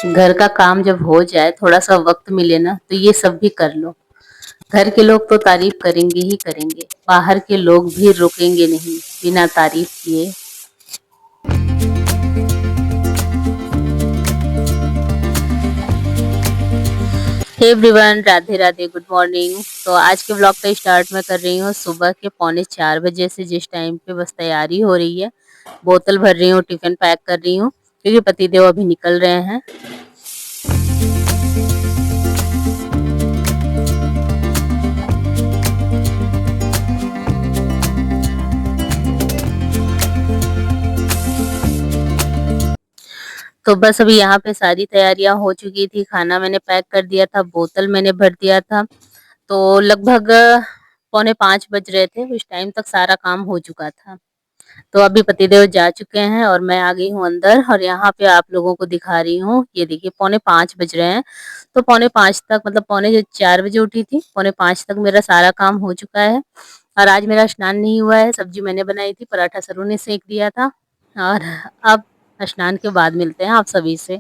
घर का काम जब हो जाए, थोड़ा सा वक्त मिले ना, तो ये सब भी कर लो। घर के लोग तो तारीफ करेंगे ही करेंगे, बाहर के लोग भी रुकेंगे नहीं बिना तारीफ किए। Hey everyone, Radhe Radhe, good morning. तो आज के ब्लॉग का स्टार्ट मैं कर रही हूँ सुबह के 3:45 से, जिस टाइम पे बस तैयारी हो रही है। बोतल भर रही हूँ, टिफिन पैक कर रही हूँ, क्योंकि पतिदेव अभी निकल रहे हैं। तो बस अभी यहाँ पे सारी तैयारियां हो चुकी थी, खाना मैंने पैक कर दिया था, बोतल मैंने भर दिया था। तो लगभग 4:45 बज रहे थे, उस टाइम तक सारा काम हो चुका था। तो अभी पतिदेव जा चुके हैं और मैं आ गई हूँ अंदर, और यहाँ पे आप लोगों को दिखा रही हूँ। ये देखिए 4:45 बज रहे हैं। तो 4:45 तक, मतलब 4:45 उठी थी, 4:45 तक मेरा सारा काम हो चुका है। और आज मेरा स्नान नहीं हुआ है। सब्जी मैंने बनाई थी, पराठा सरू ने सेक दिया था। और अब स्नान के बाद मिलते हैं आप सभी से।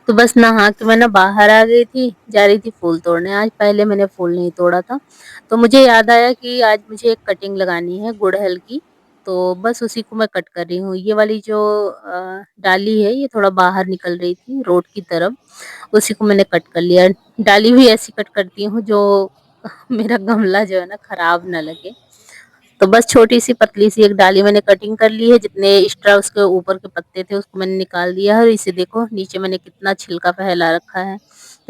तो बस नहा के मैं ना बाहर आ गई थी, जा रही थी फूल तोड़ने। आज पहले मैंने फूल नहीं तोड़ा था, तो मुझे याद आया कि आज मुझे एक कटिंग लगानी है गुड़हल की। तो बस उसी को मैं कट कर रही हूँ। ये वाली जो डाली है, ये थोड़ा बाहर निकल रही थी रोड की तरफ, उसी को मैंने कट कर लिया। डाली भी ऐसी कट करती हूँ जो मेरा गमला जो है ना खराब ना लगे। तो बस छोटी सी पतली सी एक डाली मैंने कटिंग कर ली है। जितने एक्स्ट्रा उसके ऊपर के पत्ते थे उसको मैंने निकाल दिया है। और इसे देखो, नीचे मैंने कितना छिलका फैला रखा है।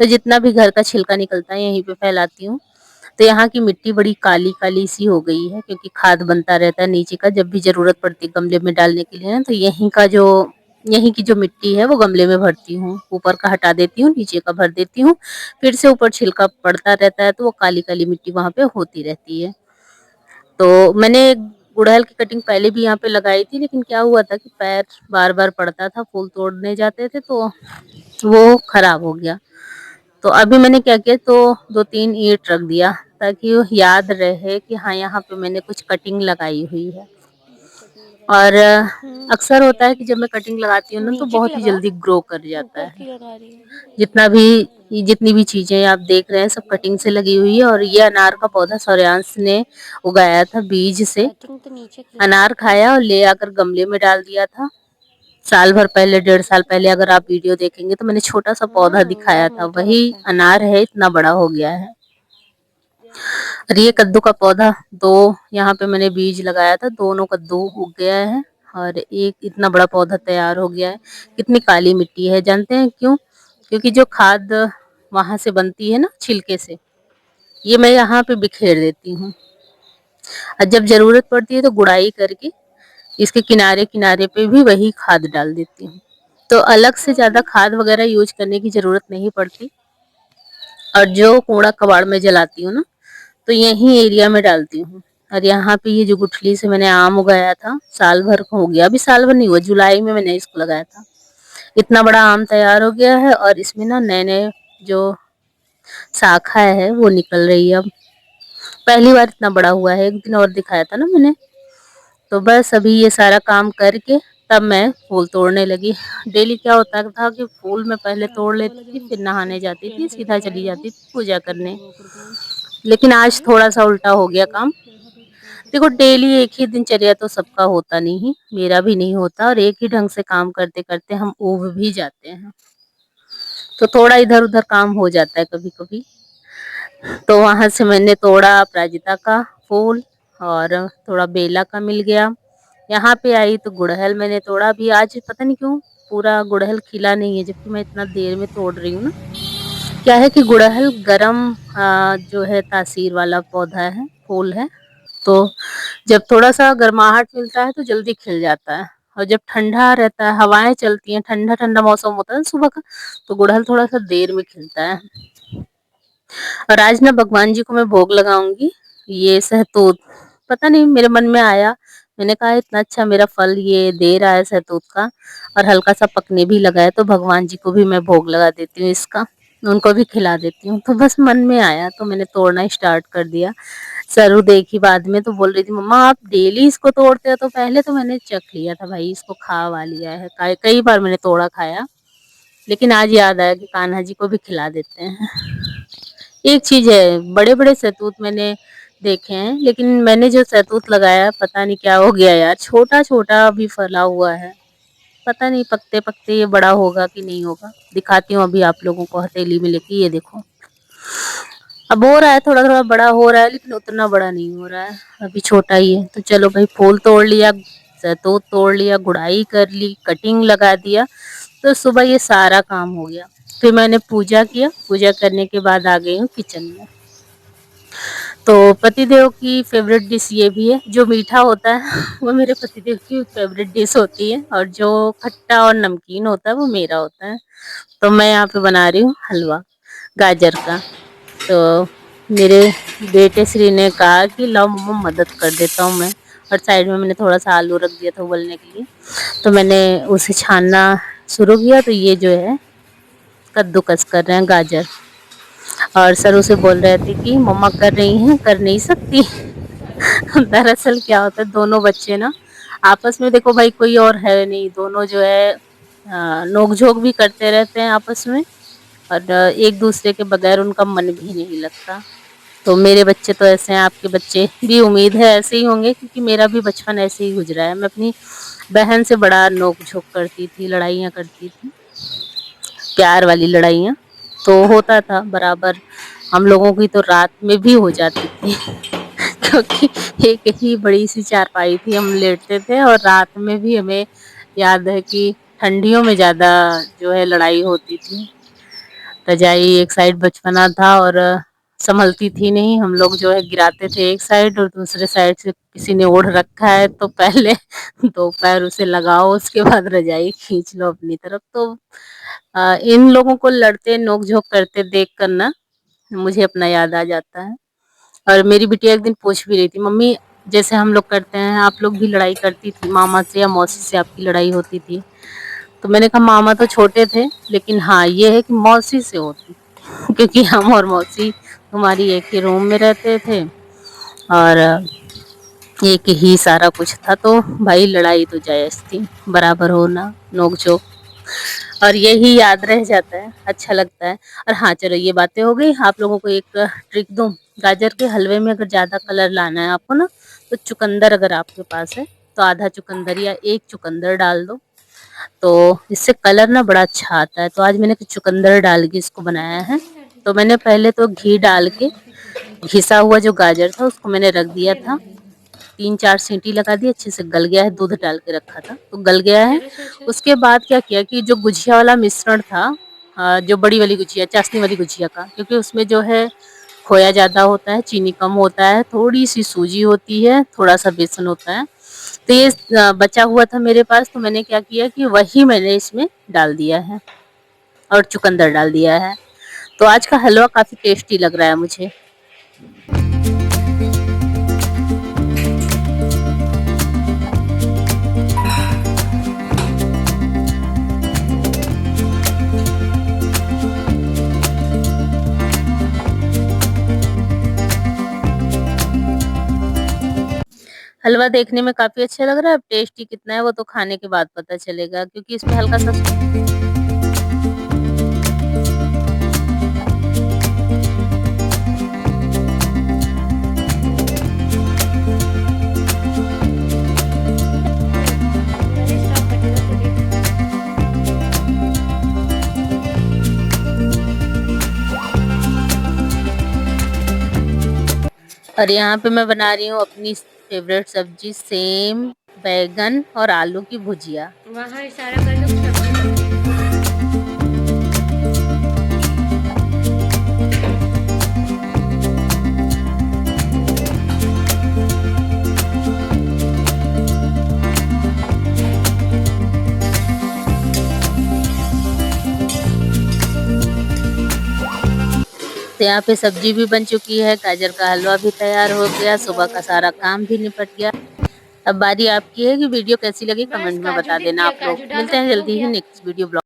तो जितना भी घर का छिलका निकलता है यहीं पे फैलाती हूँ। तो यहाँ की मिट्टी बड़ी काली काली सी हो गई है, क्योंकि खाद बनता रहता है नीचे का, जब भी जरूरत पड़ती है गमले में डालने के लिए ना, तो यहीं की जो मिट्टी है वो गमले में भरती हूँ। ऊपर का हटा देती हूँ, नीचे का भर देती हूँ। फिर से ऊपर छिलका पड़ता रहता है, तो वो काली काली मिट्टी वहां पे होती रहती है। तो मैंने गुड़हल की कटिंग पहले भी यहाँ पे लगाई थी, लेकिन क्या हुआ था कि पैर बार बार पड़ता था, फूल तोड़ने जाते थे तो वो खराब हो गया। तो अभी मैंने क्या किया, तो 2-3 ईंट रख दिया, ताकि वो याद रहे कि हाँ यहाँ पे मैंने कुछ कटिंग लगाई हुई है। और अक्सर होता है कि जब मैं कटिंग लगाती हूँ ना, तो नीचे की बहुत ही लगा, जल्दी ग्रो कर जाता ऊपर है। की लगा रही है। जितनी भी चीजें आप देख रहे हैं सब कटिंग से लगी हुई है। और ये अनार का पौधा सौर्यांश ने उगाया था बीज से। आई थिंक तो नीचे की लगा अनार रही है। खाया और ले आकर गमले में डाल दिया था। साल भर पहले, 1.5 साल पहले, अगर आप वीडियो देखेंगे तो मैंने छोटा सा पौधा दिखाया वही था, मिलता वही रहता है। अनार है, इतना बड़ा हो गया है। और ये कद्दू का पौधा, दो यहाँ पे मैंने बीज लगाया था, दोनों कद्दू उग गया है। और एक इतना बड़ा पौधा तैयार हो गया है। कितनी काली मिट्टी है, जानते हैं क्यों? क्योंकि जो खाद वहां से बनती है ना छिलके से, ये मैं यहाँ पे बिखेर देती हूँ। और जब जरूरत पड़ती है तो गुड़ाई करके इसके किनारे किनारे पे भी वही खाद डाल देती हूँ। तो अलग से ज्यादा खाद वगैरह यूज करने की जरूरत नहीं पड़ती। और जो कूड़ा कबाड़ में जलाती हूँ ना, तो यही एरिया में डालती हूँ। और यहाँ पे ये जो गुठली से मैंने आम उगाया था, साल भर हो गया, अभी साल भर नहीं हुआ, जुलाई में मैंने इसको लगाया था। इतना बड़ा आम तैयार हो गया है, और इसमें ना नए नए जो शाखा है वो निकल रही है अब। पहली बार इतना बड़ा हुआ है, एक दिन और दिखाया था ना मैंने। तो बस अभी ये सारा काम करके तब मैं फूल तोड़ने लगी। डेली क्या होता था कि फूल मैं पहले तोड़ रास्ता वाला लेती जब थी, हम फिर नहाने जाती थी, स्कैन करके सीधा लगा चली रहे थे जाती थी पूजा तभी करने। वो करके लेकिन आज बोले थोड़ा सा उल्टा हो गया काम। यहाँ पे स्कैन देखो, करके डेली एक ही दिनचर्या तो सबका होता नहीं, मेरा भी नहीं होता, और एक ही ढंग से काम करते करते हम ऊब भी जाते हैं। तो थोड़ा इधर उधर काम हो जाता है कभी कभी। तो वहां से मैंने तोड़ा अपराजिता का फूल, और थोड़ा बेला का मिल गया। यहाँ पे आई तो गुड़हल मैंने तोड़ा। भी आज पता नहीं क्यों पूरा गुड़हल खिला नहीं है, जबकि मैं इतना देर में तोड़ रही हूँ ना। क्या है कि गुड़हल गरम जो है तासीर वाला पौधा है, फूल है। तो जब थोड़ा सा गर्माहट मिलता है तो जल्दी खिल जाता है। और जब ठंडा रहता है, हवाएं चलती हैं, ठंडा ठंडा मौसम होता है सुबह का, तो गुड़हल थोड़ा सा देर में खिलता है। और आज ना भगवान जी को मैं भोग लगाऊंगी, ये सहतूत। पता नहीं मेरे मन में आया, मैंने कहा इतना अच्छा मेरा फल ये दे रहा है सहतूत का, और हल्का सा पकने भी लगा है, तो भगवान जी को भी मैं भोग लगा देती हूँ इसका। उनको भी खिला देती हूँ। तो बस मन में आया तो मैंने तोड़ना स्टार्ट कर दिया। सरू देखी बाद में तो बोल रही थी, मम्मा आप डेली इसको तोड़ते हो? तो पहले तो मैंने चख लिया था, भाई इसको खा वा लिया है, कई बार मैंने तोड़ा खाया, लेकिन आज याद आया कि कान्हा जी को भी खिला देते हैं। एक चीज है, बड़े बड़े सहतूत मैंने देखे हैं, लेकिन मैंने जो सहतूत लगाया पता नहीं क्या हो गया यार, छोटा छोटा अभी फला हुआ है। पता नहीं पकते पकते ये बड़ा होगा कि नहीं होगा। दिखाती हूँ अभी आप लोगों को हथेली में लेके, ये देखो। अब हो रहा है, थोड़ा थोड़ा बड़ा हो रहा है, लेकिन उतना बड़ा नहीं हो रहा है, अभी छोटा ही है। तो चलो भाई, फूल तोड़ लिया, सहतूत तोड़ लिया, गुड़ाई कर ली, कटिंग लगा दिया, तो सुबह ये सारा काम हो गया। फिर मैंने पूजा किया, पूजा करने के बाद आ गई हूँ किचन में। तो पतिदेव की फेवरेट डिश ये भी है, जो मीठा होता है वो मेरे पतिदेव की फेवरेट डिश होती है, और जो खट्टा और नमकीन होता है वो मेरा होता है। तो मैं यहाँ पे बना रही हूँ हलवा गाजर का। तो मेरे बेटे श्री ने कहा कि लाओ मम्मा मदद कर देता हूँ मैं, और साइड में मैंने थोड़ा सा आलू रख दिया था उबलने के लिए। तो मैंने उसे छानना शुरू किया, तो ये जो है कद्दूकस कर रहे हैं गाजर, और सर उसे बोल रहे थे कि मम्मा कर रही हैं, कर नहीं सकती। दरअसल क्या होता है, दोनों बच्चे ना आपस में, देखो भाई कोई और है नहीं, दोनों जो है नोक झोंक भी करते रहते हैं आपस में, और एक दूसरे के बगैर उनका मन भी नहीं लगता। तो मेरे बच्चे तो ऐसे हैं, आपके बच्चे भी उम्मीद है ऐसे ही होंगे, क्योंकि मेरा भी बचपन ऐसे ही गुजरा है। मैं अपनी बहन से बड़ा नोक झोंक करती थी, लड़ाइयाँ करती थी, प्यार वाली लड़ाइयाँ तो होता था बराबर। हम लोगों की तो रात में भी हो जाती थी क्योंकि एक ही बड़ी सी चारपाई थी, हम लेटते थे, और रात में भी हमें याद है कि ठंडियों में ज़्यादा जो है लड़ाई होती थी। रजाई एक साइड बचपना था, और संभलती थी नहीं, हम लोग जो है गिराते थे एक साइड, और दूसरे साइड से किसी ने ओढ़ रखा है तो पहले दो पैर उसे लगाओ, उसके बाद रजाई खींच लो अपनी तरफ। तो इन लोगों को लड़ते नोक झोंक करते देख कर ना मुझे अपना याद आ जाता है। और मेरी बिटिया एक दिन पूछ भी रही थी, मम्मी जैसे हम लोग करते हैं आप लोग भी लड़ाई करती थी, मामा से या मौसी से आपकी लड़ाई होती थी? तो मैंने कहा मामा तो छोटे थे, लेकिन हाँ ये है कि मौसी से होती क्योंकि हम और मौसी हमारी एक ही रूम में रहते थे, और एक ही सारा कुछ था, तो भाई लड़ाई तो जायज थी, बराबर होना, नोक झोंक, और यही याद रह जाता है, अच्छा लगता है। और हाँ चलो, ये बातें हो गई। आप लोगों को एक ट्रिक दूं, गाजर के हलवे में अगर ज्यादा कलर लाना है आपको ना, तो चुकंदर अगर आपके पास है तो आधा चुकंदर या एक चुकंदर डाल दो, तो इससे कलर ना बड़ा अच्छा आता है। तो आज मैंने चुकंदर डाल के इसको बनाया है। तो मैंने पहले तो घी डाल के घिसा हुआ जो गाजर था उसको मैंने रख दिया था, 3-4 सीटी लगा दी, अच्छे से गल गया है, दूध डाल के रखा था तो गल गया है। उसके बाद क्या किया कि जो गुजिया वाला मिश्रण था, जो बड़ी वाली गुजिया, चाशनी वाली गुजिया का, क्योंकि उसमें जो है खोया ज़्यादा होता है, चीनी कम होता है, थोड़ी सी सूजी होती है, थोड़ा सा बेसन होता है। तो ये बचा हुआ था मेरे पास, तो मैंने क्या किया कि वही मैंने इसमें डाल दिया है, और चुकंदर डाल दिया है। तो आज का हलवा काफ़ी टेस्टी लग रहा है मुझे। हलवा देखने में काफ़ी अच्छा लग रहा है, अब टेस्टी कितना है वो तो खाने के बाद पता चलेगा, क्योंकि इसमें हल्का-सा मैंने स्टॉप कर दिया तो देख। और यहाँ पे मैं बना रही हूँ अपनी फेवरेट सब्जी, सेम बैगन और आलू की भुजिया। वहाँ इशारा कर दो, सब्जी पक गई। तो यहाँ पे सब्जी भी बन चुकी है, गाजर का हलवा भी तैयार हो गया, सुबह का सारा काम भी निपट गया। अब बारी आपकी है कि वीडियो कैसी लगी बस कमेंट में काजू बता दिख देना गया, आप लोग। काजू डालो, मिलते हैं हो जल्दी ही गया। Next video blog.